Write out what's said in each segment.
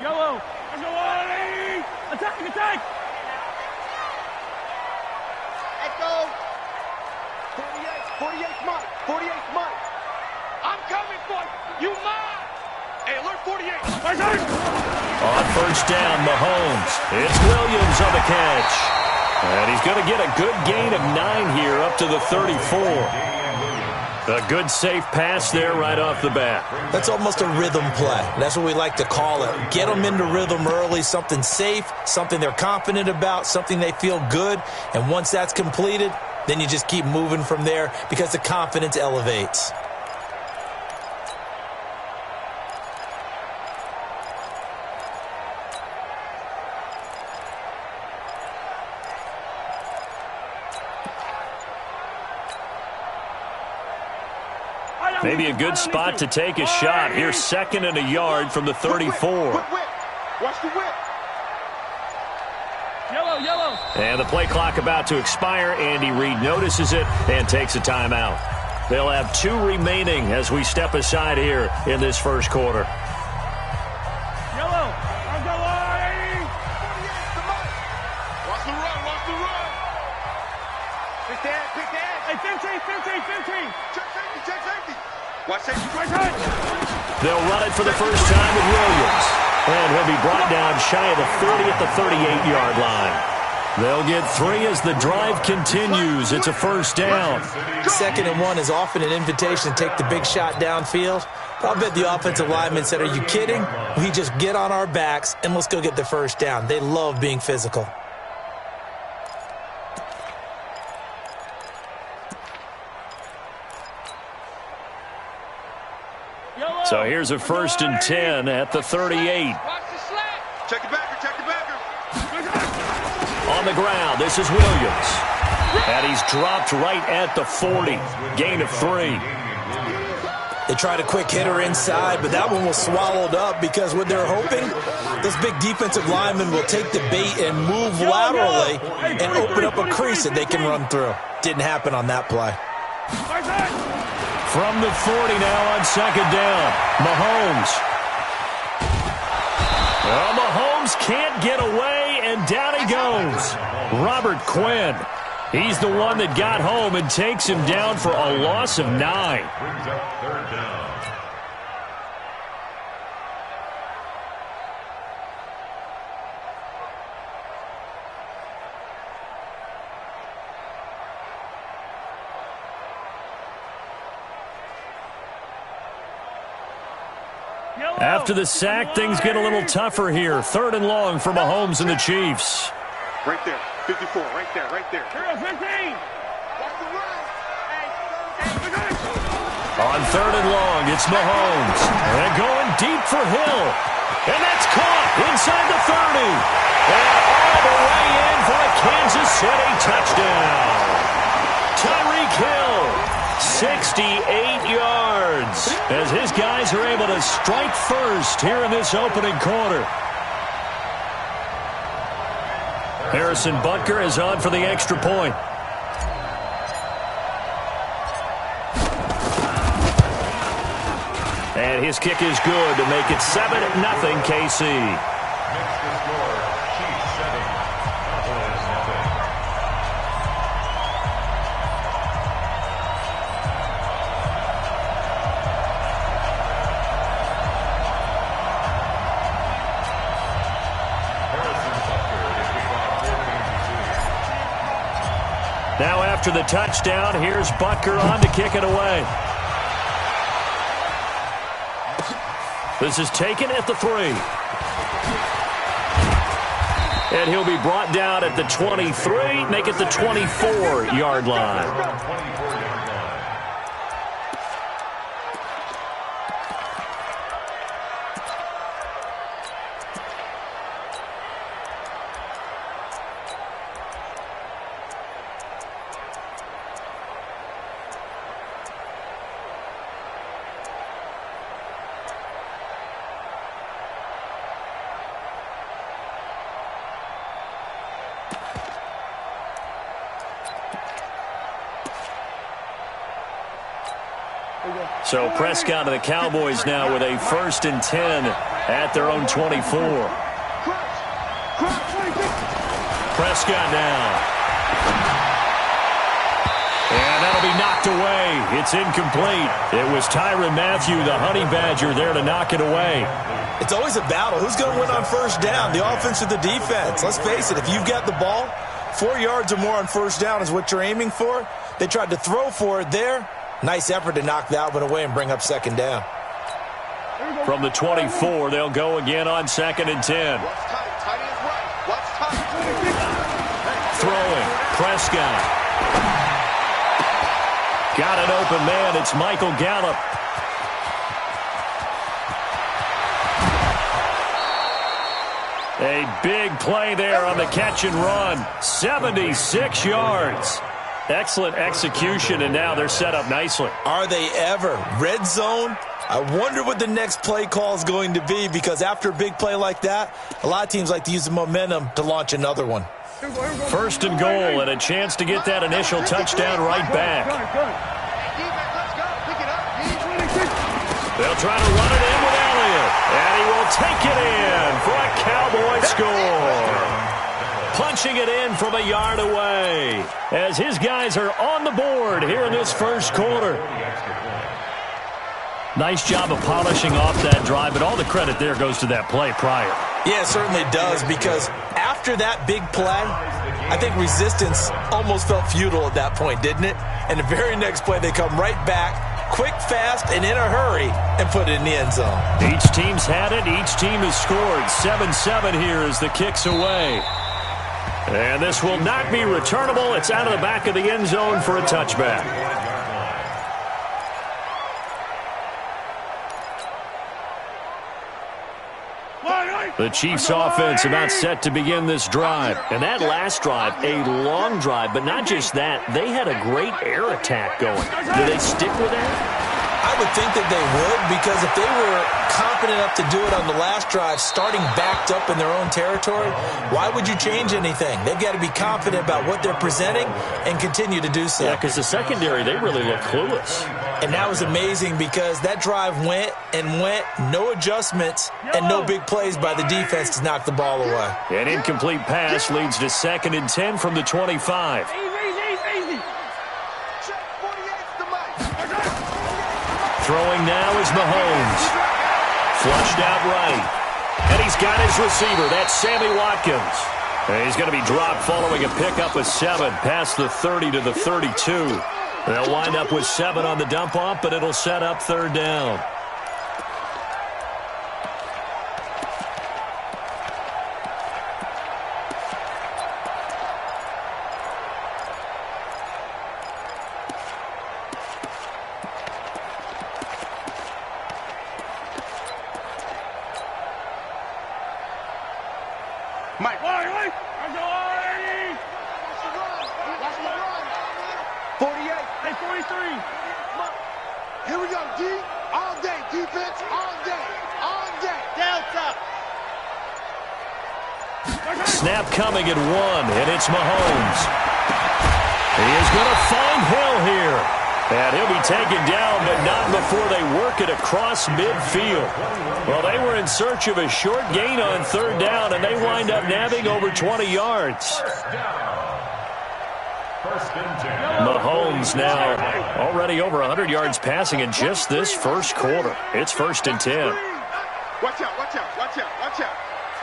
Yellow. Attack, attack. Echo. 48 month. 48 month. I'm coming for you. You mine. Hey, alert 48. On first down, Mahomes. It's Williams on the catch. And he's going to get a good gain of 9 here up to the 34. A good safe pass there right off the bat. That's almost a rhythm play. That's what we like to call it. Get them into rhythm early, something safe, something they're confident about, something they feel good. And once that's completed, then you just keep moving from there because the confidence elevates. Maybe a good spot to take a shot. Here's 2nd and a yard from the 34. Watch the whip. Yellow. And the play clock about to expire. Andy Reid notices it and takes a timeout. They'll have 2 remaining as we step aside here in this first quarter. Yellow. Watch the run. Big dad. Hey, 15. Check safety. Watch safety. They'll run it for the first time with Williams. And he'll be brought down shy of the 30 at the 38-yard line. They'll get 3 as the drive continues. It's a first down. 2nd and 1 is often an invitation to take the big shot downfield. I'll bet the offensive lineman said, "Are you kidding? We just get on our backs and let's go get the first down." They love being physical. So here's a 1st and 10 at the 38. Check the backer. On the ground, this is Williams. And he's dropped right at the 40. Gain of 3. They tried a quick hitter inside, but that one was swallowed up because what they're hoping, this big defensive lineman will take the bait and move laterally and open up a crease that they can run through. Didn't happen on that play. From the 40 now on 2nd down, Mahomes. Well, Mahomes can't get away, and down he goes. Robert Quinn. He's the one that got home and takes him down for a loss of 9. Brings up 3rd down. After the sack, things get a little tougher here. 3rd and long for Mahomes and the Chiefs. Right there. 54. Right there. Hero 15. On 3rd and long, it's Mahomes. And going deep for Hill. And that's caught inside the 30. And all the way in for a Kansas City touchdown. Tyreek Hill. 68 yards as his guys are able to strike first here in this opening quarter. Harrison Butker is on for the extra point. And his kick is good to make it 7-0 KC. Now after the touchdown, here's Butker on to kick it away. This is taken at the 3. And he'll be brought down at the 23, make it the 24-yard line. So Prescott and the Cowboys now with a 1st and 10 at their own 24. Prescott now. And that'll be knocked away. It's incomplete. It was Tyrann Mathieu, the Honey Badger, there to knock it away. It's always a battle. Who's going to win on first down, the offense or the defense? Let's face it, if you've got the ball, 4 yards or more on first down is what you're aiming for. They tried to throw for it there. Nice effort to knock that one away and bring up second down. From the 24, they'll go again on 2nd and 10. Throwing, Prescott. Got an open man. It's Michael Gallup. A big play there on the catch and run. 76 yards. Excellent execution, and now they're set up nicely. Are they ever? Red zone? I wonder what the next play call is going to be, because after a big play like that, a lot of teams like to use the momentum to launch another one. 1st and goal, and a chance to get that initial touchdown right back. They'll try to run it in with Elliott, and he will take it in for a Cowboy score. Punching it in from a yard away as his guys are on the board here in this first quarter. Nice job of polishing off that drive, but all the credit there goes to that play prior. Yeah, it certainly does, because after that big play, I think resistance almost felt futile at that point, didn't it? And the very next play, they come right back, quick, fast, and in a hurry, and put it in the end zone. Each team's had it. Each team has scored. 7-7 here as the kick's away. And this will not be returnable. It's out of the back of the end zone for a touchback. The Chiefs offense about set to begin this drive. And that last drive, a long drive, but not just that. They had a great air attack going. Do they stick with that? I would think that they would, because if they were confident enough to do it on the last drive, starting backed up in their own territory, why would you change anything? They've got to be confident about what they're presenting and continue to do so. Yeah, because the secondary, they really look clueless. And that was amazing, because that drive went and went, no adjustments, and no big plays by the defense to knock the ball away. An incomplete pass leads to 2nd and 10 from the 25. Throwing now is Mahomes. Flushed out right. And he's got his receiver. That's Sammy Watkins. And he's going to be dropped following a pickup of 7 past the 30 to the 32. They'll wind up with 7 on the dump-off, but it'll set up 3rd down. Mike. 48. Hey, 43. Here we go, D. All day. Defense, all day. All day. Delta. Snap coming at 1, and it's Mahomes. He is going to find Hill here. And he'll be taken down, but not before they work it across midfield. Well, they were in search of a short gain on 3rd down, and they wind up nabbing over 20 yards. Mahomes now already over 100 yards passing in just this first quarter. It's 1st and 10. Watch out, watch out, watch out, watch out.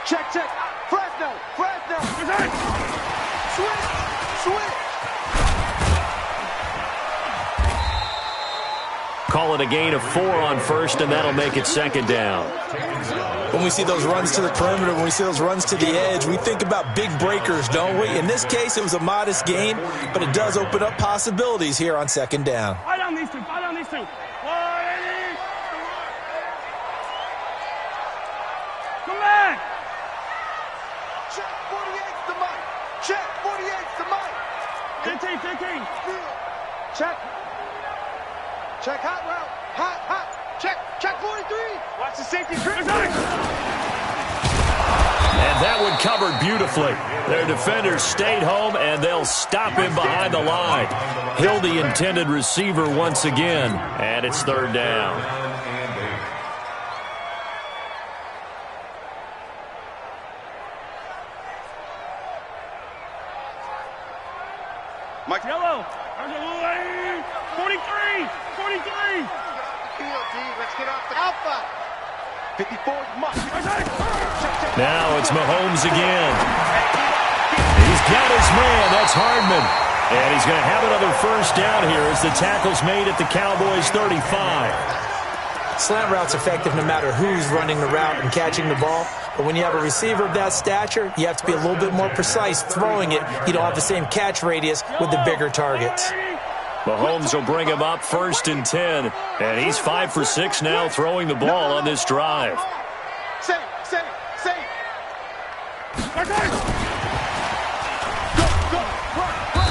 Check, check. Fresno, Fresno. Switch. Call it a gain of 4 on 1st, and that'll make it 2nd down. When we see those runs to the perimeter, when we see those runs to the edge, we think about big breakers, don't we? In this case, it was a modest gain, but it does open up possibilities here on 2nd down. Fire down these two. 180. Come back. Check 48's the mic. Check 48's the mic. 15. Check. Check hot route. Hot. Check 43. Watch the safety trip. And that one covered beautifully. Their defenders stayed home, and they'll stop him behind the line. Hill, the intended receiver once again, and it's 3rd down. Mike. Yellow. 43. 43. Let's get off the alpha. 54 Mike. Now it's Mahomes again. He's got his man. That's Hardman. And he's going to have another first down here as the tackle's made at the Cowboys' 35. Slant route's effective no matter who's running the route and catching the ball. But when you have a receiver of that stature, you have to be a little bit more precise throwing it. You don't have the same catch radius with the bigger targets. Mahomes will bring him up 1st and 10. And he's 5 for 6 now throwing the ball on this drive. Say.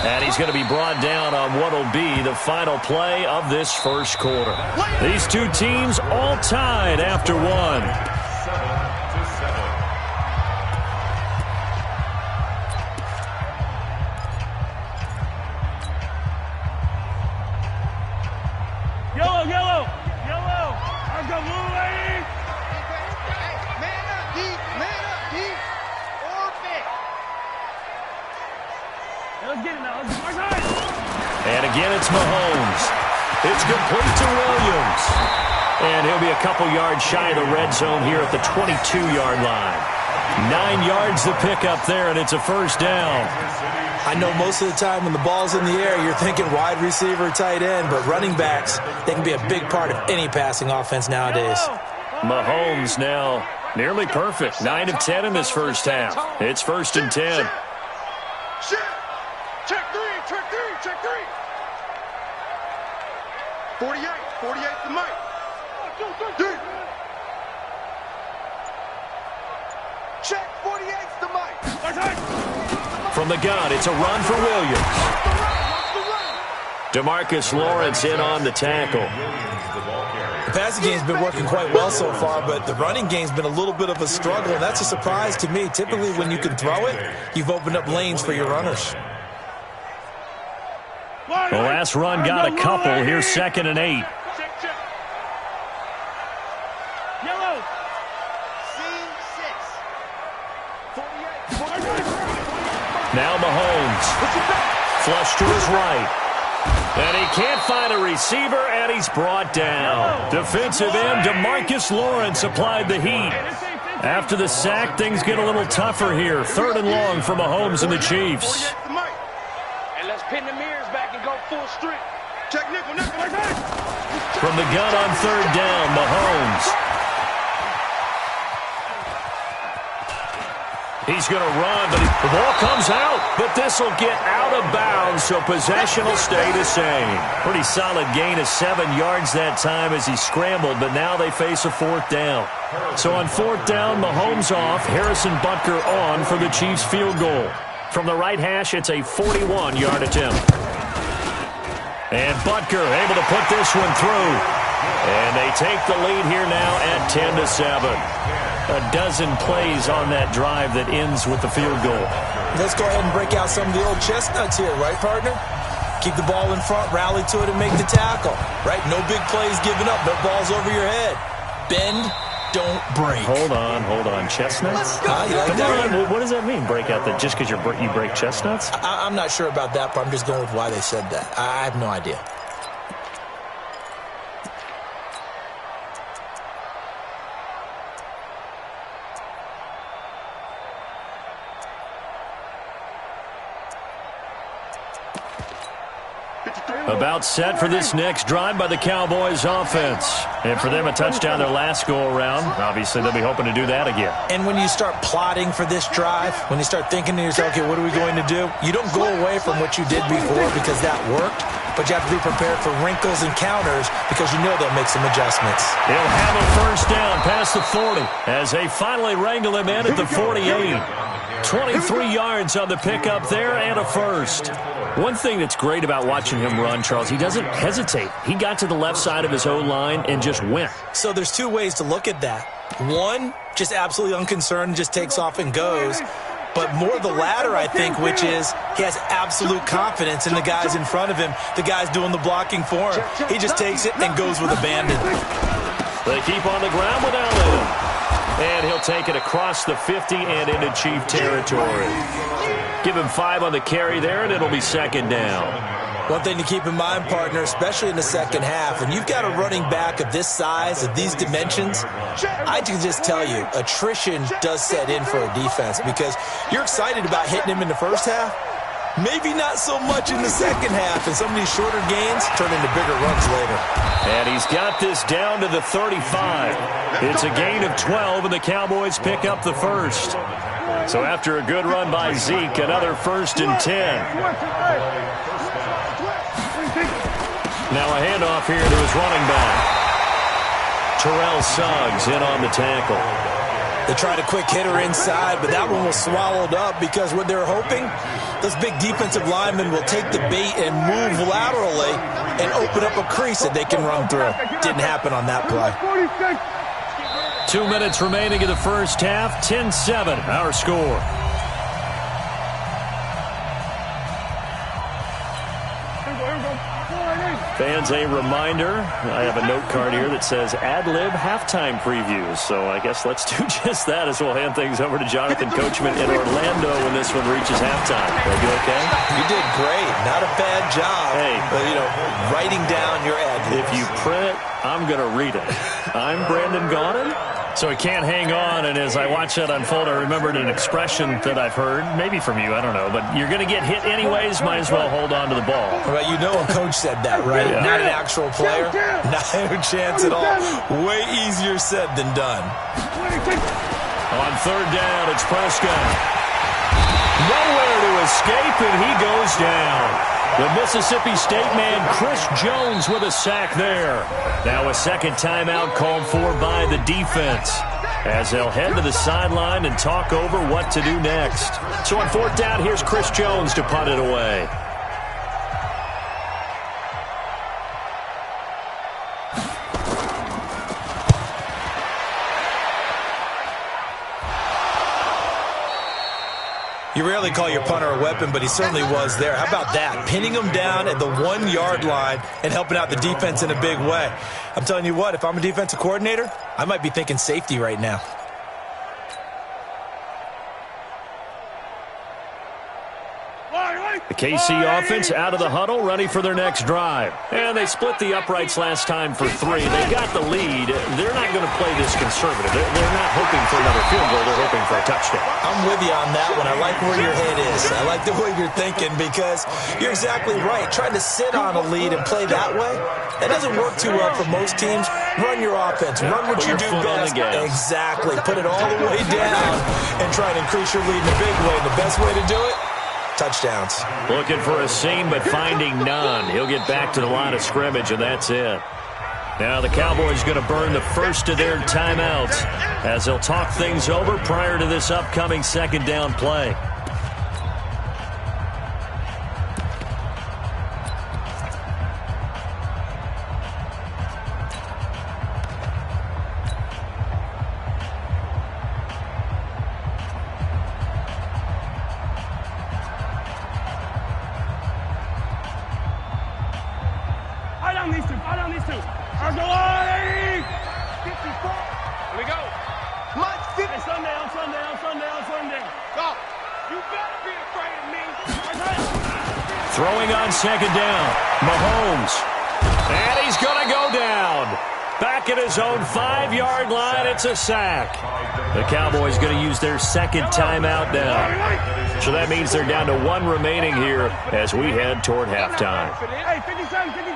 And he's going to be brought down on what will be the final play of this first quarter. These two teams all tied after one. 7-7. Yellow. Let's go, blue lane. Man up, deep. Orbit. Let's get it now. And again, it's Mahomes. It's complete to Williams. And he'll be a couple yards shy of the red zone here at the 22-yard line. 9 yards to pick up there, and it's a first down. I know most of the time when the ball's in the air, you're thinking wide receiver, tight end, but running backs, they can be a big part of any passing offense nowadays. Mahomes now nearly perfect. 9 of 10 in this first half. It's 1st and 10. Check three. 48 to Mike. Dude. Check 48 to Mike. From the gun, it's a run for Williams. DeMarcus Lawrence in on the tackle. The passing game's been working quite well so far, but the running game's been a little bit of a struggle, and that's a surprise to me. Typically, when you can throw it, you've opened up lanes for your runners. The last run got a couple. Here's 2nd and 8. Yellow. Now Mahomes. Flush to his right. And he can't find a receiver, and he's brought down. Defensive end DeMarcus Lawrence applied the heat. After the sack, things get a little tougher here. 3rd and long for Mahomes and the Chiefs. And let's pin the mirrors back and go full strength. Check nickel. From the gun on 3rd down, Mahomes. He's going to run, but the ball comes out. But this will get out of bounds, so possession will stay the same. Pretty solid gain of 7 yards that time as he scrambled, but now they face a 4th down. So on 4th down, Mahomes off, Harrison Butker on for the Chiefs field goal. From the right hash, it's a 41-yard attempt. And Butker able to put this one through. And they take the lead here now at 10-7. A dozen plays on that drive that ends with the field goal. Let's go ahead and break out some of the old chestnuts here, right, partner? Keep the ball in front, rally to it, and make the tackle, right? No big plays given up, no balls over your head. Bend, don't break. Hold on. Chestnuts? You like that one? What does that mean, break out? That just because you break chestnuts? I'm not sure about that part. I'm just going with why they said that. I have no idea. About set for this next drive by the Cowboys offense. And for them, a touchdown their last go-around. Obviously, they'll be hoping to do that again. And when you start plotting for this drive, when you start thinking to yourself, okay, what are we going to do? You don't go away from what you did before because that worked, but you have to be prepared for wrinkles and counters because you know they'll make some adjustments. He'll have a first down past the 40 as they finally wrangle him in at the 48. 23 yards on the pickup there and a first. One thing that's great about watching him run, Charles, he doesn't hesitate. He got to the left side of his O-line and just went. So there's two ways to look at that. One, just absolutely unconcerned, just takes off and goes. But more the latter, I think, which is he has absolute confidence in the guys in front of him, the guys doing the blocking for him. He just takes it and goes with abandon. They keep on the ground with Allen. And he'll take it across the 50 and into Chief territory. Give him 5 on the carry there, and it'll be second down. One thing to keep in mind, partner, especially in the second half, when you've got a running back of this size, of these dimensions, I can just tell you, attrition does set in for a defense because you're excited about hitting him in the first half. Maybe not so much in the second half, and some of these shorter gains turn into bigger runs later. And he's got this down to the 35. It's a gain of 12, and the Cowboys pick up the first. So after a good run by Zeke, another 1st and 10. Now a handoff here to his running back. Terrell Suggs in on the tackle. They tried a quick hitter inside, but that one was swallowed up because what they're hoping, those big defensive linemen will take the bait and move laterally and open up a crease that they can run through. Didn't happen on that play. 2 minutes remaining in the first half. 10-7, our score. Fans, a reminder, I have a note card here that says ad-lib halftime previews. So I guess let's do just that as we'll hand things over to Jonathan Coachman in Orlando when this one reaches halftime. Will you okay? You did great. Not a bad job. Hey. But, writing down your ad-libs. If you print it, I'm going to read it. I'm Brandon Gaudin. So he can't hang on, and as I watch that unfold, I remembered an expression that I've heard, maybe from you, I don't know, but you're going to get hit anyways, might as well hold on to the ball. Well, a coach said that, right? Yeah. Not an actual player. Not a chance at all. Way easier said than done. On 3rd down, it's Prescott. Nowhere to escape, and he goes down. The Mississippi State man, Chris Jones, with a sack there. Now a second timeout called for by the defense as they'll head to the sideline and talk over what to do next. So on 4th down, here's Chris Jones to punt it away. You rarely call your punter a weapon, but he certainly was there. How about that? Pinning him down at the 1-yard line and helping out the defense in a big way. I'm telling you what, if I'm a defensive coordinator, I might be thinking safety right now. The KC offense out of the huddle, ready for their next drive. And they split the uprights last time for 3. They got the lead. They're not going to play this conservative. They're not hoping for another field goal. They're hoping for a touchdown. I'm with you on that one. I like where your head is. I like the way you're thinking because you're exactly right. Trying to sit on a lead and play that way, that doesn't work too well for most teams. Run your offense. Run what you do best. Exactly. Put it all the way down and try to increase your lead in a big way. The best way to do it, touchdowns. Looking for a seam, but finding none. He'll get back to the line of scrimmage, and that's it. Now the Cowboys going to burn the first of their timeouts as they'll talk things over prior to this upcoming second down play. Throwing on second down, Mahomes. And he's going to go down. Back at his own 5-yard line, it's a sack. The Cowboys going to use their second timeout now. So that means they're down to 1 remaining here as we head toward halftime. Hey, 57, 57.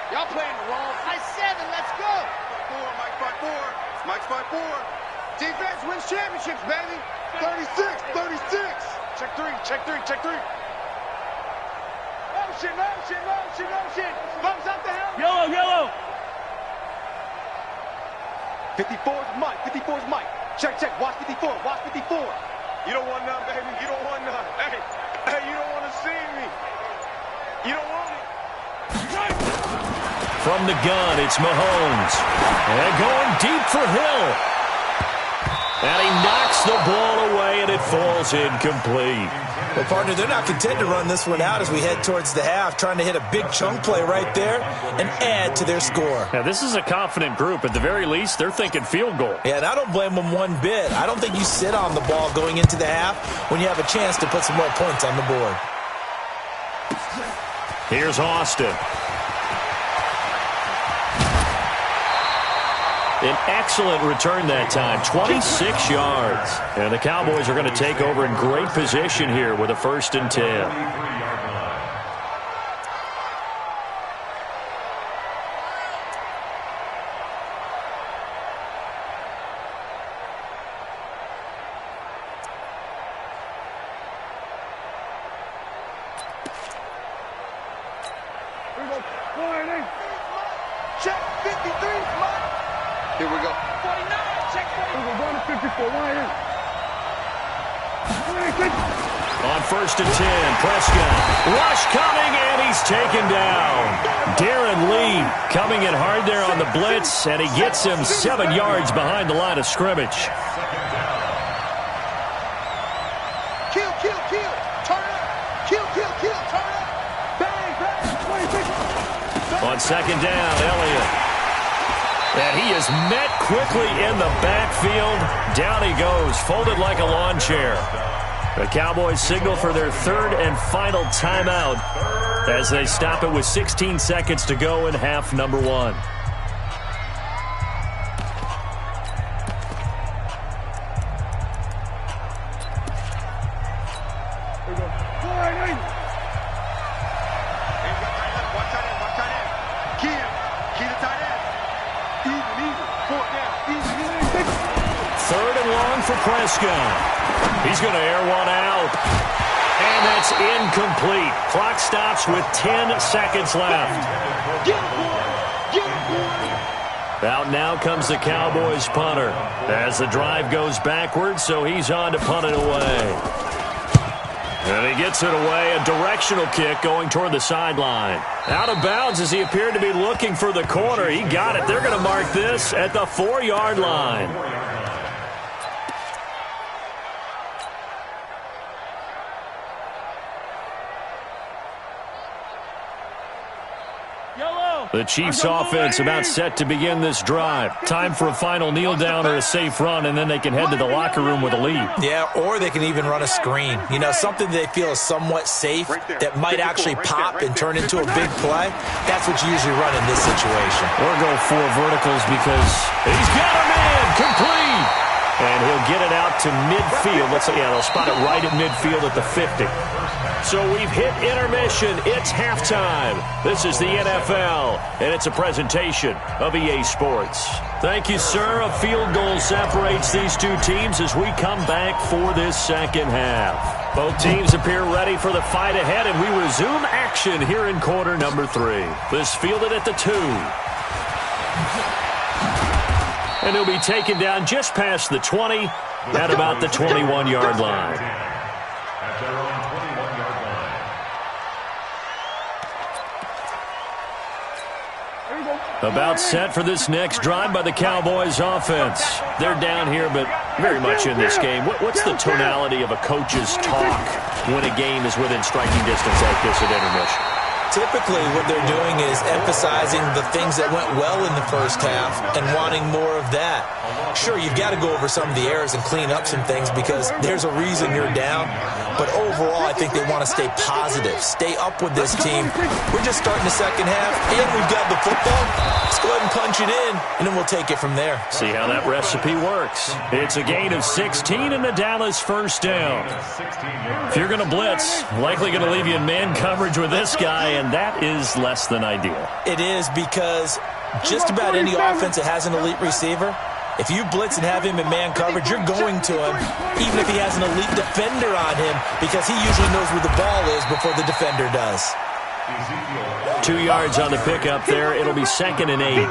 Y'all playing the wrong. High 7, let's go. 4, Mike 5-4. Mike 5-4. Defense wins championships, baby. 36, 36. Check 3, check 3, check 3. Motion, motion, motion, motion. Thumbs up the helmet. Yellow, yellow. 54's Mike, 54's Mike. Check, check, watch 54, watch 54. You don't want none, baby, you don't want none. Hey, hey, you don't want to see me. You don't want it. From the gun, it's Mahomes. And going deep for Hill. And he knocks the ball away, and it falls incomplete. Well, partner, they're not content to run this one out as we head towards the half, trying to hit a big chunk play right there and add to their score. Now, this is a confident group. At the very least, they're thinking field goal. Yeah, and I don't blame them one bit. I don't think you sit on the ball going into the half when you have a chance to put some more points on the board. Here's Austin. An excellent return that time, 26 yards. And the Cowboys are going to take over in great position here with a 1st and 10. Check 53, Mike. Here we go. 49, check 49. We're going to 54, wide in. On 1st and 10, Prescott. Rush coming, and he's taken down. Darren Lee coming in hard there on the blitz, and he gets him 7 yards behind the line of scrimmage. Kill, kill, kill. Turn up. Kill, kill, kill. Turn up. Bang, bang. 26. On 2nd down, Elliott. And he is met quickly in the backfield. Down he goes, folded like a lawn chair. The Cowboys signal for their 3rd and final timeout as they stop it with 16 seconds to go in half number 1. Prescott. He's going to air one out. And that's incomplete. Clock stops with 10 seconds left. Out now comes the Cowboys punter as the drive goes backwards, so he's on to punt it away. And he gets it away, a directional kick going toward the sideline. Out of bounds as he appeared to be looking for the corner. He got it. They're going to mark this at the 4-yard line. The Chiefs offense about set to begin this drive. Time for a final kneel down or a safe run, and then they can head to the locker room with a lead. Yeah, or they can even run a screen. You know, something they feel is somewhat safe that might actually pop and turn into a big play. That's what you usually run in this situation. Or go 4 verticals because he's got a man complete. And he'll get it out to midfield. They'll spot it right at midfield at the 50. So we've hit intermission. It's halftime. This is the NFL, and it's a presentation of EA Sports. Thank you, sir. A field goal separates these two teams as we come back for this second half. Both teams appear ready for the fight ahead, and we resume action here in quarter number 3. This fielded at the 2. And he'll be taken down just past the 20 at about the 21-yard line. About set for this next drive by the Cowboys offense. They're down here, but very much in this game. What's the tonality of a coach's talk when a game is within striking distance like this at intermission? Typically, what they're doing is emphasizing the things that went well in the first half and wanting more of that. Sure, you've got to go over some of the errors and clean up some things because there's a reason you're down. But overall, I think they want to stay positive, stay up with this team. We're just starting the second half, and we've got the football. Let's go ahead and punch it in, and then we'll take it from there. See how that recipe works. It's a gain of 16 and the Dallas first down. If you're going to blitz, likely going to leave you in man coverage with this guy, and that is less than ideal. It is because just about any offense that has an elite receiver, if you blitz and have him in man coverage, you're going to him, even if he has an elite defender on him, because he usually knows where the ball is before the defender does. 2 yards on the pickup there. It'll be 2nd and 8.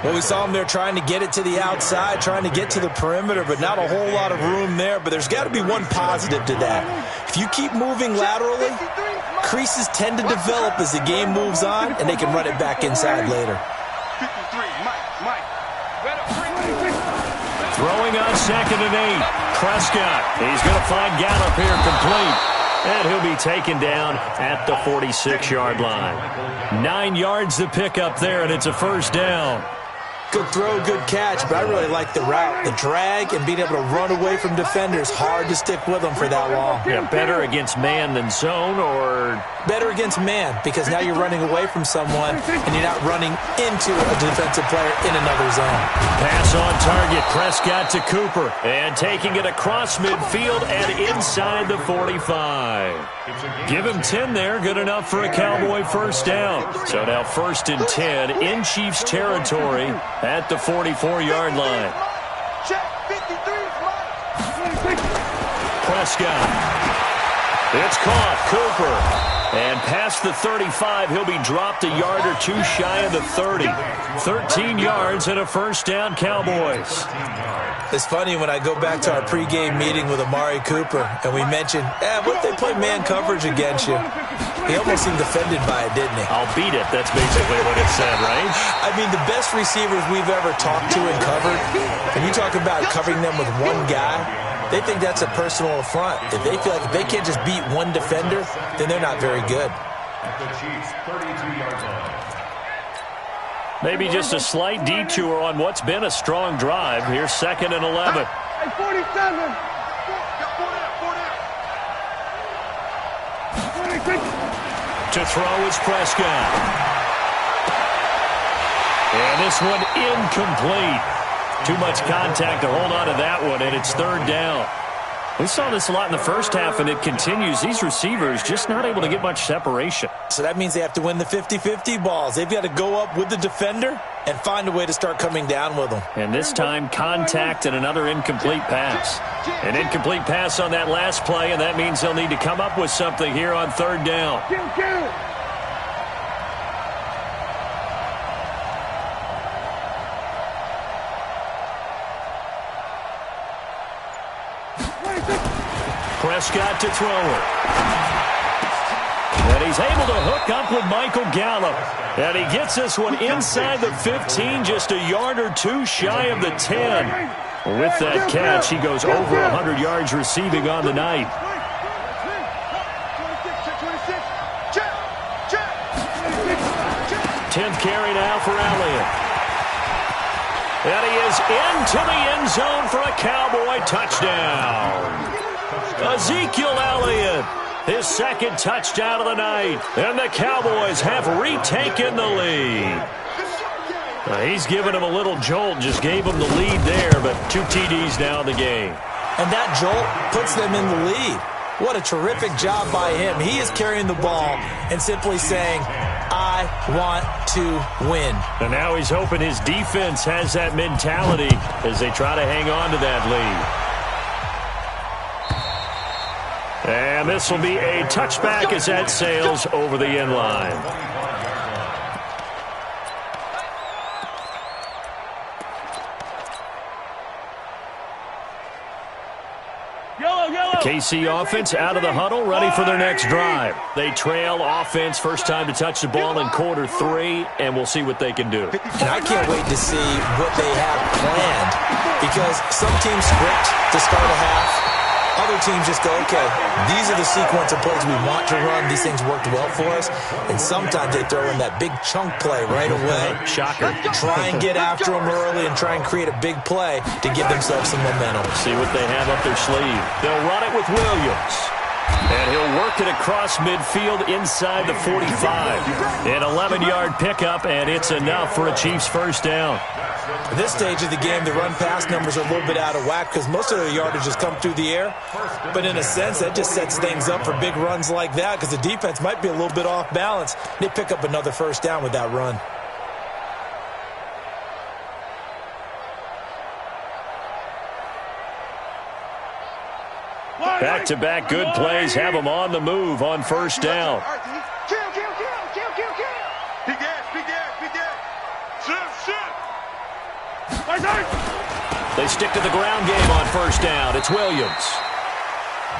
Well, we saw him there trying to get it to the outside, trying to get to the perimeter, but not a whole lot of room there. But there's got to be one positive to that. If you keep moving laterally, creases tend to develop as the game moves on, and they can run it back inside later. Throwing on 2nd and 8. Prescott. He's going to find Gallup here complete. And he'll be taken down at the 46-yard line. 9 yards to pick up there, and it's a first down. Good throw, good catch, but I really like the route. The drag and being able to run away from defenders, hard to stick with them for that long. Yeah, better against man than zone, or? Better against man, because now you're running away from someone and you're not running into a defensive player in another zone. Pass on target, Prescott to Cooper, and taking it across midfield and inside the 45. Give him 10 there, good enough for a Cowboy first down. So now 1st and 10 in Chiefs territory at the 44-yard line. Prescott. It's caught. Cooper. And past the 35, he'll be dropped a yard or two shy of the 30. 13 yards and a first down, Cowboys. It's funny when I go back to our pregame meeting with Amari Cooper and we mentioned, what if they play man coverage against you? He almost seemed offended by it, didn't he? I'll beat it. That's basically what it said, right? I mean, the best receivers we've ever talked to and covered, and you talk about covering them with one guy, they think that's a personal affront. If they feel like if they can't just beat one defender, then they're not very good. The Chiefs, 32-yard line. Maybe just a slight detour on what's been a strong drive. Here's 2nd and 11. Hey, 47. 46. To throw is Prescott. And this one incomplete. Too much contact to hold on to that one, and it's 3rd down. We saw this a lot in the first half, and it continues. These receivers just not able to get much separation. So that means they have to win the 50-50 balls. They've got to go up with the defender and find a way to start coming down with them. And this time, contact and another incomplete pass. An incomplete pass on that last play, and that means they'll need to come up with something here on 3rd down. Prescott to throw it. And he's able to hook up with Michael Gallup. And he gets this one inside the 15, just a yard or two shy of the 10. With that catch, he goes over 100 yards receiving on the night. 10th carry now for Elliott. And he is into the end zone for a Cowboy touchdown. Ezekiel Elliott, his 2nd touchdown of the night, and the Cowboys have retaken the lead. He's given him a little jolt, just gave him the lead there, but 2 TDs now in the game. And that jolt puts them in the lead. What a terrific job by him. He is carrying the ball and simply saying, I want to win. And now he's hoping his defense has that mentality as they try to hang on to that lead. And this will be a touchback as that sails over the end line. The KC offense out of the huddle, ready for their next drive. They trail offense, first time to touch the ball in quarter 3, and we'll see what they can do. And I can't wait to see what they have planned, because some teams script to start a half. Other teams just go, okay, these are the sequence of plays we want to run. These things worked well for us. And sometimes they throw in that big chunk play right away. Shocker. Try and get after them early and try and create a big play to give themselves some momentum. See what they have up their sleeve. They'll run it with Williams. And he'll work it across midfield inside the 45. An 11-yard pickup, and it's enough for a Chiefs first down. At this stage of the game, the run-pass numbers are a little bit out of whack because most of their yardage has come through the air. But in a sense, that just sets things up for big runs like that because the defense might be a little bit off balance. They pick up another first down with that run. Back-to-back good plays have them on the move on first down. They stick to the ground game on first down. It's Williams.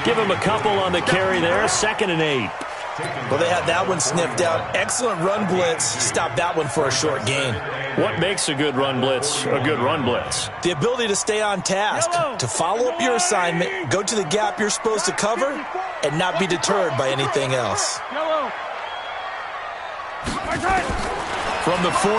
Give him a couple on the carry there. 2nd and 8. Well, they had that one sniffed out. Excellent run blitz. Stopped that one for a short gain. What makes a good run blitz a good run blitz? The ability to stay on task, to follow up your assignment, go to the gap you're supposed to cover, and not be deterred by anything else. Yellow. From the 41,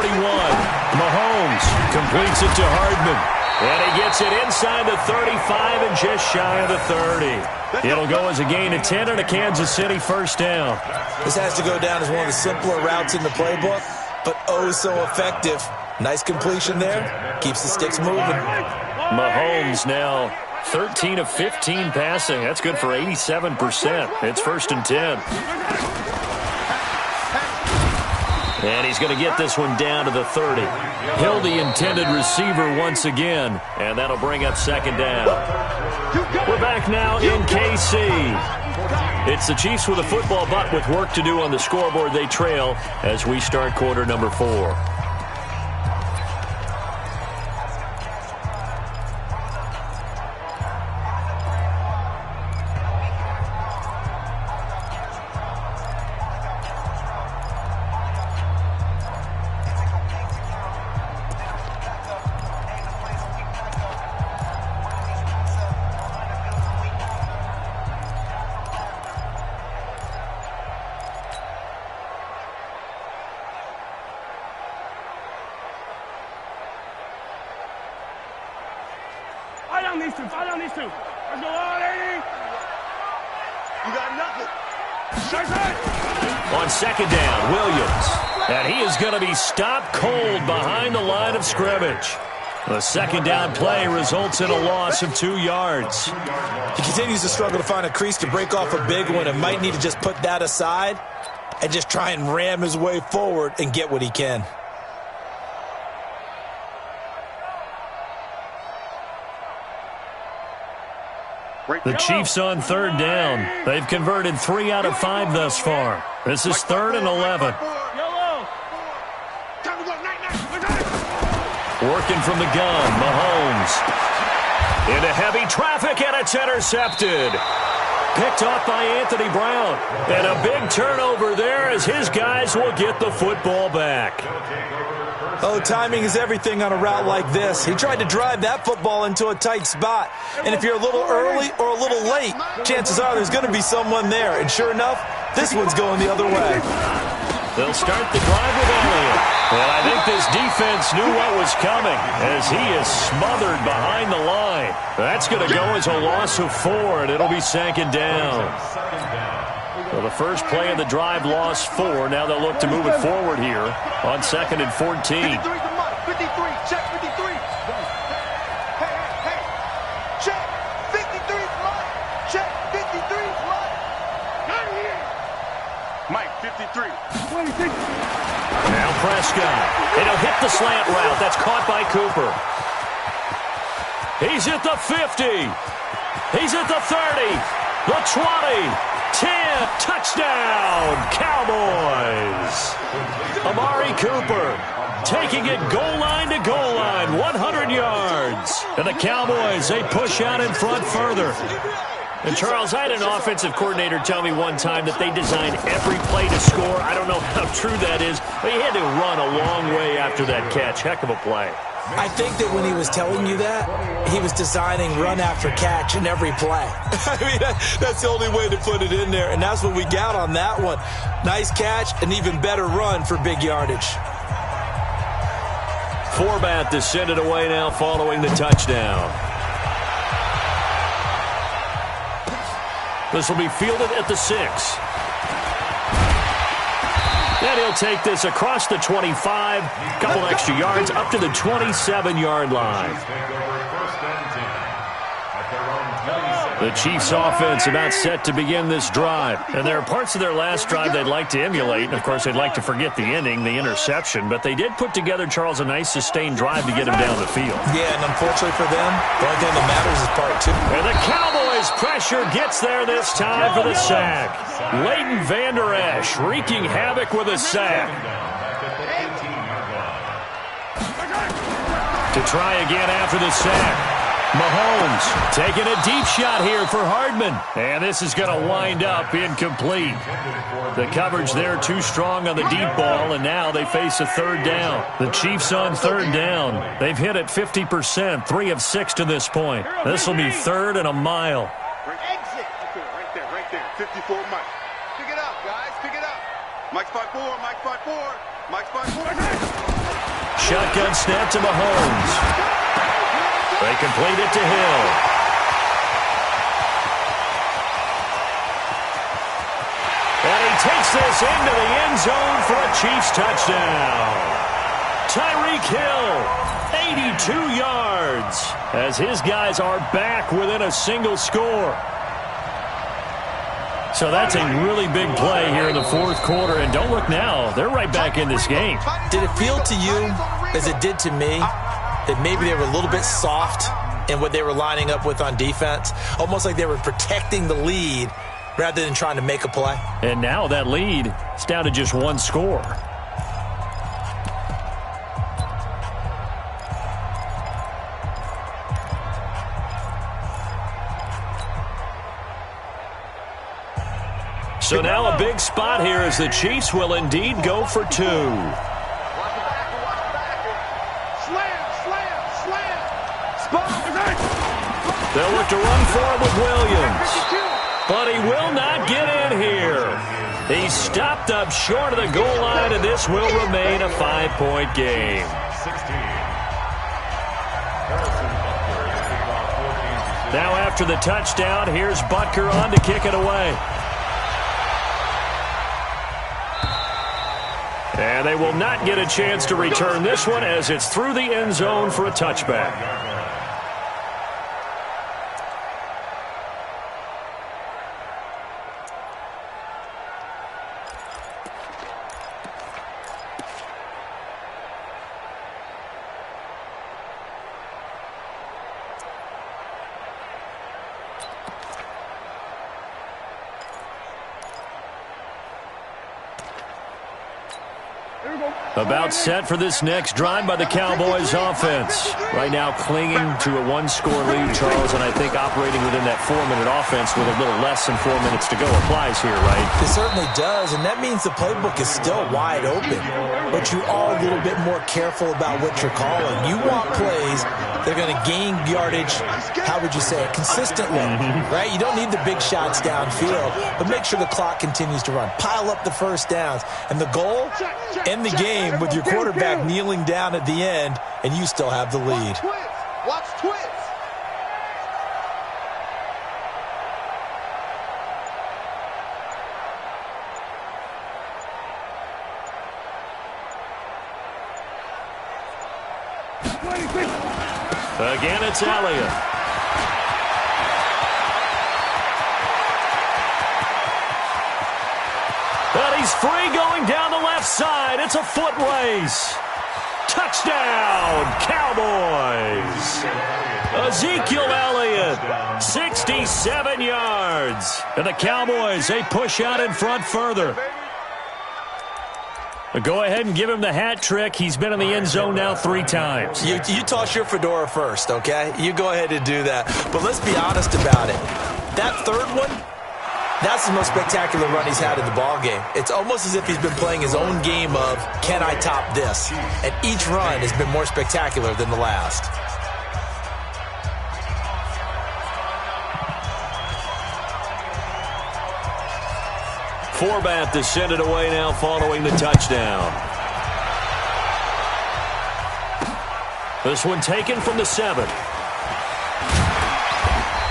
Mahomes completes it to Hardman. And he gets it inside the 35 and just shy of the 30. It'll go as a gain of 10 and a Kansas City first down. This has to go down as one of the simpler routes in the playbook, but oh so effective. Nice completion there. Keeps the sticks moving. Mahomes now 13 of 15 passing. That's good for 87%. It's first and 10. And he's going to get this one down to the 30. Hill, the intended receiver once again. And that'll bring up second down. We're back now in KC. It's the Chiefs with a football, but with work to do on the scoreboard. They trail as we start quarter number 4. Fall down these two. Let's go on, 80. You got nothing. Shut On second down, Williams. And he is going to be stopped cold behind the line of scrimmage. The second down play results in a loss of 2 yards. He continues to struggle to find a crease to break off a big one and might need to just put that aside and just try and ram his way forward and get what he can. The Chiefs on third down. They've converted 3 out of 5 thus far. This is 3rd and 11. Working from the gun, Mahomes. Into heavy traffic, and it's intercepted. Picked off by Anthony Brown. And a big turnover there as his guys will get the football back. Oh, timing is everything on a route like this. He tried to drive that football into a tight spot. And if you're a little early or a little late, chances are there's going to be someone there. And sure enough, this one's going the other way. They'll start the drive with Elliott. And I think this defense knew what was coming as he is smothered behind the line. That's going to go as a loss of 4, and it'll be second down. Well, the first play of the drive lost 4. Now they'll look to move it forward here on 2nd and 14. 53, check 53. Hey, check 53 mine. Check 53 mine. Not here. Mike, 53. 26. Now Prescott. And he'll hit the slant route. That's caught by Cooper. He's at the 50. He's at the 30. The 20. 10, touchdown, Cowboys. Amari Cooper taking it goal line to goal line, 100 yards. And the Cowboys, they push out in front further. And Charles, I had an offensive coordinator tell me one time that they designed every play to score. I don't know how true that is, but he had to run a long way after that catch. Heck of a play. I think that when he was telling you that, he was designing run after catch in every play. I mean, that's the only way to put it in there, and that's what we got on that one. Nice catch, an even better run for big yardage. Forbat to send it away now following the touchdown. This will be fielded at the 6. And he'll take this across the 25, couple extra yards, up to the 27-yard line. The Chiefs offense about set to begin this drive. And there are parts of their last drive they'd like to emulate. And, of course, they'd like to forget the ending, the interception. But they did put together, Charles, a nice sustained drive to get him down the field. Yeah, and unfortunately for them, the only thing that matters is part 2. And the Cowboys' pressure gets there this time for the sack. Leighton Vander Esch wreaking havoc with a sack. To try again after the sack. Mahomes taking a deep shot here for Hardman. And this is going to wind up incomplete. The coverage there too strong on the deep ball, and now they face a third down. The Chiefs on third down. They've hit it 50%, 3 of 6 to this point. This will be third and a mile. Exit. Right there. 54 Mike. Pick it up, guys. Pick it up. Mike's 5-4. Mike's 5-4. Mike's 5-4. Shotgun snap to Mahomes. They complete it to Hill. And he takes this into the end zone for a Chiefs touchdown. Tyreek Hill, 82 yards, as his guys are back within a single score. So that's a really big play here in the fourth quarter. And don't look now, they're right back in this game. Did it feel to you, as it did to me, that maybe they were a little bit soft in what they were lining up with on defense? Almost like they were protecting the lead rather than trying to make a play. And now that lead is down to just one score. So now a big spot here as the Chiefs will indeed go for 2. They'll look to run for it with Williams. But he will not get in here. He's stopped up short of the goal line, and this will remain a 5-point game. Now after the touchdown, here's Butker on to kick it away. And they will not get a chance to return this one as it's through the end zone for a touchback. About set for this next drive by the Cowboys offense. Right now clinging to a one-score lead, Charles, and I think operating within that 4-minute offense with a little less than 4 minutes to go applies here, right? It certainly does, and that means the playbook is still wide open. But you are a little bit more careful about what you're calling. You want plays that are going to gain yardage, how would you say it, consistently, right? You don't need the big shots downfield, but make sure the clock continues to run. Pile up the first downs. And the goal, end the game with your quarterback kneeling down at the end, and you still have the lead. Watch twits. Again, it's Elliott. But he's free going down the left side. It's a foot race. Touchdown, Cowboys. Ezekiel Elliott, 67 yards. And the Cowboys, they push out in front further. Go ahead and give him the hat trick. He's been in the end zone now 3 times. You toss your fedora first, okay? You go ahead and do that. But let's be honest about it. That third one, that's the most spectacular run he's had in the ballgame. It's almost as if he's been playing his own game of, can I top this? And each run has been more spectacular than the last. Forbath to send it away now following the touchdown. This one taken from the 7.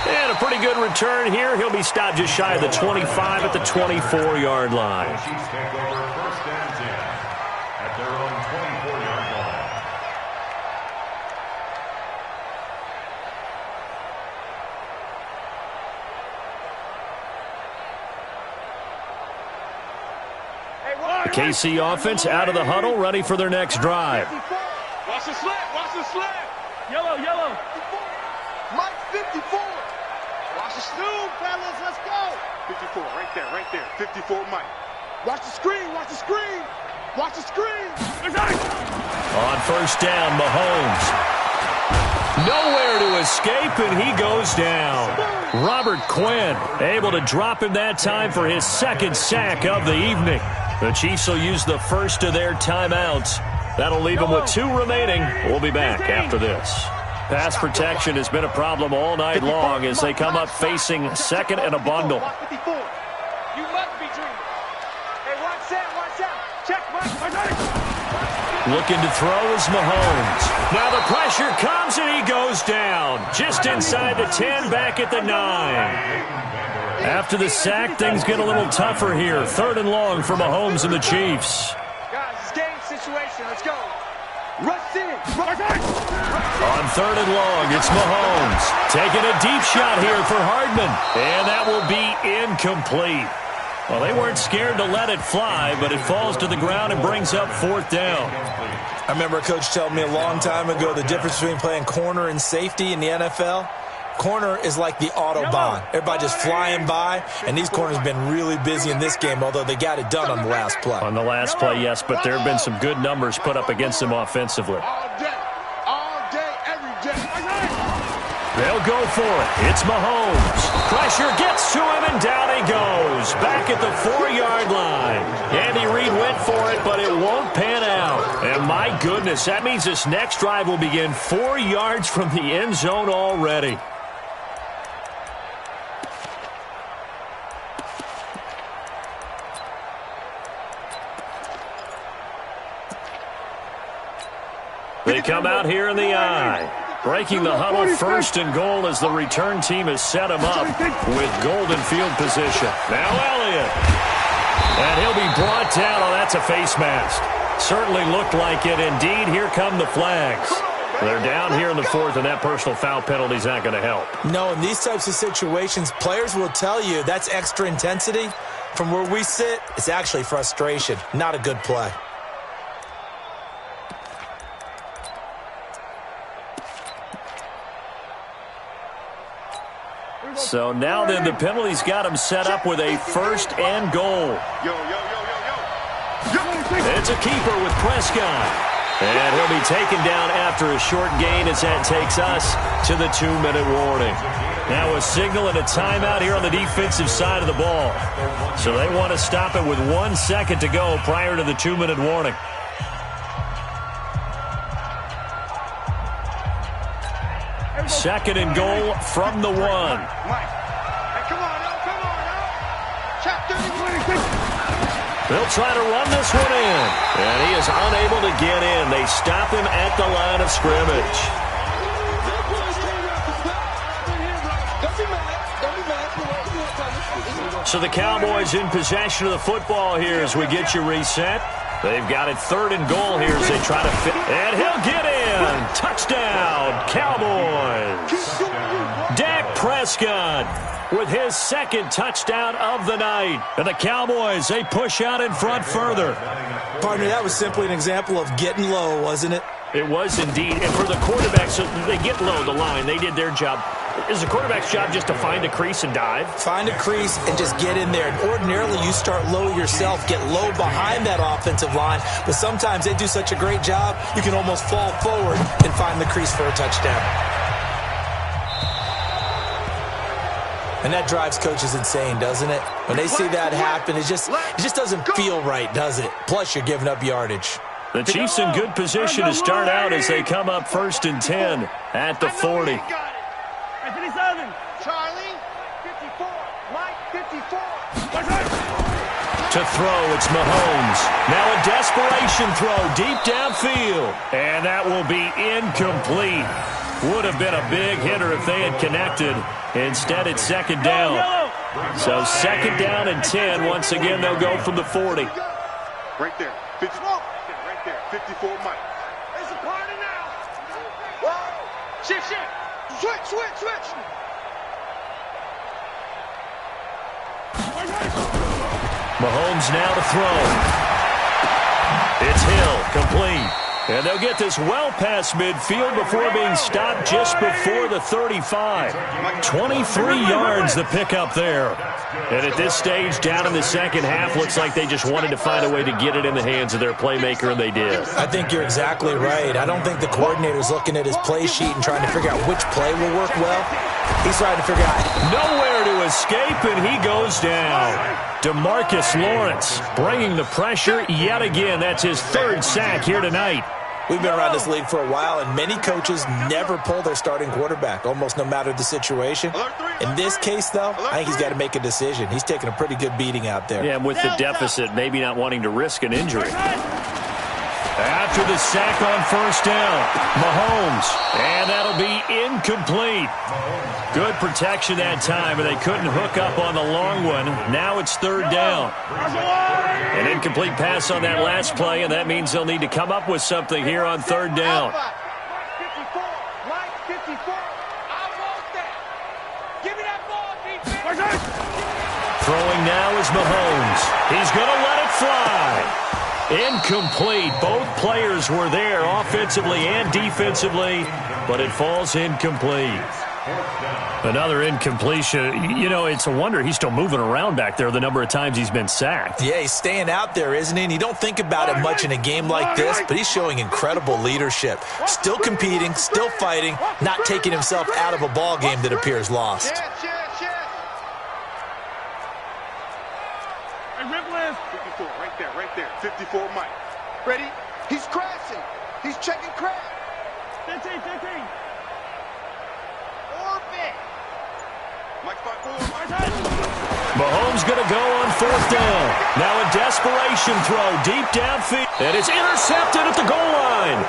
And a pretty good return here. He'll be stopped just shy of the 25 at the 24-yard line. The Chiefs take over first and 10 at their own 24-yard line. The KC offense out of the huddle, ready for their next drive. Watch the slip. Watch the slip. Yellow, yellow. Mike 54. Watch the snoop, fellas. Let's go. 54, right there. 54, Mike. Watch the screen. Watch the screen. Watch the screen. On first down, Mahomes. Nowhere to escape, and he goes down. Robert Quinn able to drop him that time for his second sack of the evening. The Chiefs will use the first of their timeouts. That'll leave them with 2 remaining. We'll be back after this. Pass protection has been a problem all night long as they come up facing second and a bundle. You must be dreaming. Hey, watch out. Check, Looking to throw is Mahomes. Now the pressure comes and he goes down. Just inside the 10, back at the 9. After the sack, things get a little tougher here. 3rd and long for Mahomes and the Chiefs. Guys, it's game situation. Let's go. Rush in. On 3rd and long, it's Mahomes. Taking a deep shot here for Hardman. And that will be incomplete. Well, they weren't scared to let it fly, but it falls to the ground and brings up 4th down. I remember a coach telling me a long time ago the difference between playing corner and safety in the NFL. Corner is like the Autobahn. Everybody just flying by, and these corners have been really busy in this game, although they got it done on the last play. On the last play, yes, but there have been some good numbers put up against them offensively. All day, every day. They'll go for it. It's Mahomes. Pressure gets to him, and down he goes. Back at the 4-yard line. Andy Reid went for it, but it won't pan out. And my goodness, that means this next drive will begin 4 yards from the end zone already. They come out here in the eye. Breaking the huddle, 1st and goal as the return team has set him up with golden field position. Now Elliott. And he'll be brought down. Oh, that's a face mask. Certainly looked like it. Indeed, here come the flags. They're down here in the 4th, and that personal foul penalty is not going to help. No, in these types of situations, players will tell you that's extra intensity. From where we sit, it's actually frustration. Not a good play. So now then, the penalty's got him set up with a 1st and goal. It's a keeper with Prescott. And he'll be taken down after a short gain as that takes us to the 2-minute warning. Now a signal and a timeout here on the defensive side of the ball. So they want to stop it with 1 second to go prior to the 2-minute warning. Second and goal from the 1. Hey, come on now. Check 30. They'll try to run this one in. And he is unable to get in. They stop him at the line of scrimmage. So the Cowboys in possession of the football here as we get you reset. They've got it 3rd and goal here as they try to fit. And he'll get in. Touchdown, Cowboys. Dak Prescott with his 2nd touchdown of the night. And the Cowboys, they push out in front further. Partner, that was simply an example of getting low, wasn't it? It was indeed. And for the quarterbacks, they get low the line. They did their job. Is the quarterback's job just to find a crease and dive? Find a crease and just get in there. And ordinarily, you start low yourself, get low behind that offensive line. But sometimes they do such a great job, you can almost fall forward and find the crease for a touchdown. And that drives coaches insane, doesn't it? When they see that happen, it just doesn't feel right, does it? Plus, you're giving up yardage. The Chiefs in good position to start out as they come up 1st and 10 at the 40. 57. Charlie, 54. Mike, 54. To throw, it's Mahomes. Now a desperation throw deep downfield. And that will be incomplete. Would have been a big hitter if they had connected. Instead, it's 2nd down. So 2nd down and 10. Once again, they'll go from the 40. Right there. 54. Right there. 54, Mike. It's a party now. Whoa. Shift. Switch. Mahomes now to throw. It's Hill, complete. And they'll get this well past midfield before being stopped just before the 35. 23 yards the pickup there. And at this stage, down in the second half, looks like they just wanted to find a way to get it in the hands of their playmaker, and they did. I think you're exactly right. I don't think the coordinator's looking at his play sheet and trying to figure out which play will work well. He's trying to figure out nowhere to escape, and he goes down. DeMarcus Lawrence bringing the pressure yet again. That's his third sack here tonight. We've been around this league for a while, and many coaches never pull their starting quarterback, almost no matter the situation. In this case, though, I think he's got to make a decision. He's taking a pretty good beating out there. Yeah, and with the deficit, maybe not wanting to risk an injury. After the sack on first down, Mahomes, and that'll be incomplete. Good protection that time, but they couldn't hook up on the long one. Now it's third down. An incomplete pass on that last play, and that means they'll need to come up with something here on third down. Throwing now is Mahomes. He's going to let it fly. Incomplete. Both players were there offensively and defensively, but it falls incomplete. Another incompletion. You know, it's a wonder he's still moving around back there the number of times he's been sacked. Yeah, he's staying out there, isn't he? And you don't think about it much in a game like this, but he's showing incredible leadership. Still competing, still fighting, not taking himself out of a ball game that appears lost. Right there. 54 Mike. Ready? He's crashing. He's checking crash. 15. Orbit. Mike 5-4. Mahomes going to go on fourth down. Now a desperation throw deep downfield. And it's intercepted at the goal line.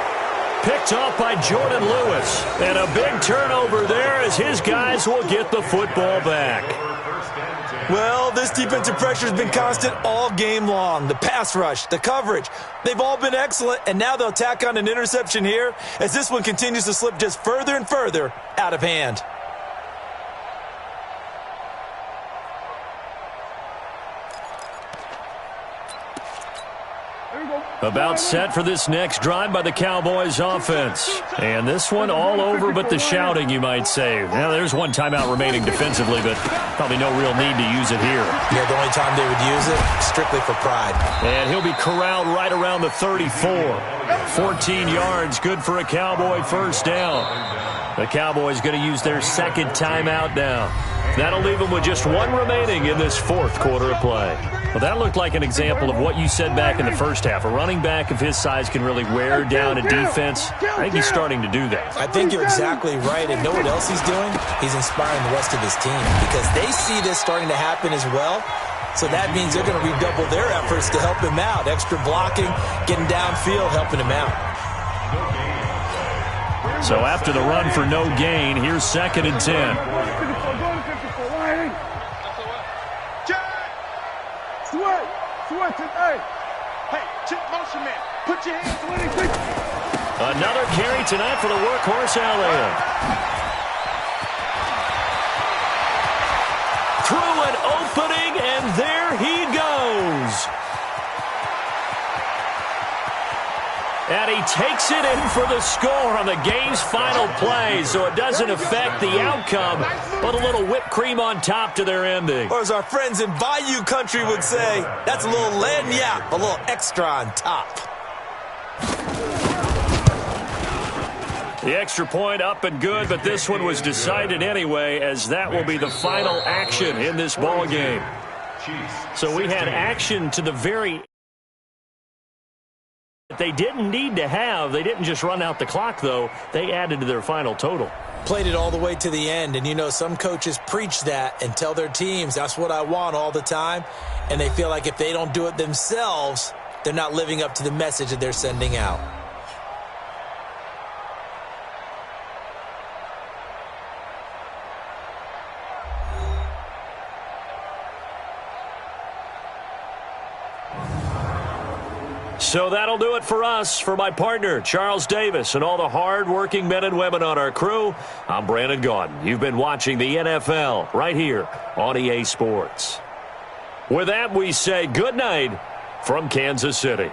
Picked off by Jordan Lewis. And a big turnover there as his guys will get the football back. Well, this defensive pressure has been constant all game long. The pass rush, the coverage, they've all been excellent, and now they'll tack on an interception here as this one continues to slip just further and further out of hand. About set for this next drive by the Cowboys offense. And this one all over but the shouting, you might say. Now, there's one timeout remaining defensively, but probably no real need to use it here. Yeah, the only time they would use it, strictly for pride. And he'll be corralled right around the 34. 14 yards, good for a Cowboy first down. The Cowboys going to use their second timeout now. That'll leave them with just one remaining in this fourth quarter of play. Well, that looked like an example of what you said back in the first half. A running back of his size can really wear down a defense. I think he's starting to do that. I think you're exactly right. And know what else he's doing? He's inspiring the rest of his team because they see this starting to happen as well. So that means they're going to redouble their efforts to help him out. Extra blocking, getting downfield, helping him out. So after the run for no gain, here's 2nd and 10. Hey, check motion man. Put your hands on it. Another carry tonight for the workhorse Elliott. Through an opening, and there he goes. And he takes it in for the score on the game's final play, so it doesn't affect the outcome, but a little whipped cream on top to their ending. Or as our friends in Bayou Country would say, that's a little lagniappe, a little extra on top. The extra point up and good, but this one was decided anyway, as that will be the final action in this ball game. So we had action to the very they didn't need to have. They didn't just run out the clock, though. They added to their final total. Played it all the way to the end, and you know some coaches preach that and tell their teams, that's what I want all the time, and they feel like if they don't do it themselves, they're not living up to the message that they're sending out. So that'll do it for us. For my partner, Charles Davis, and all the hard-working men and women on our crew, I'm Brandon Gaudin. You've been watching the NFL right here on EA Sports. With that, we say good night from Kansas City.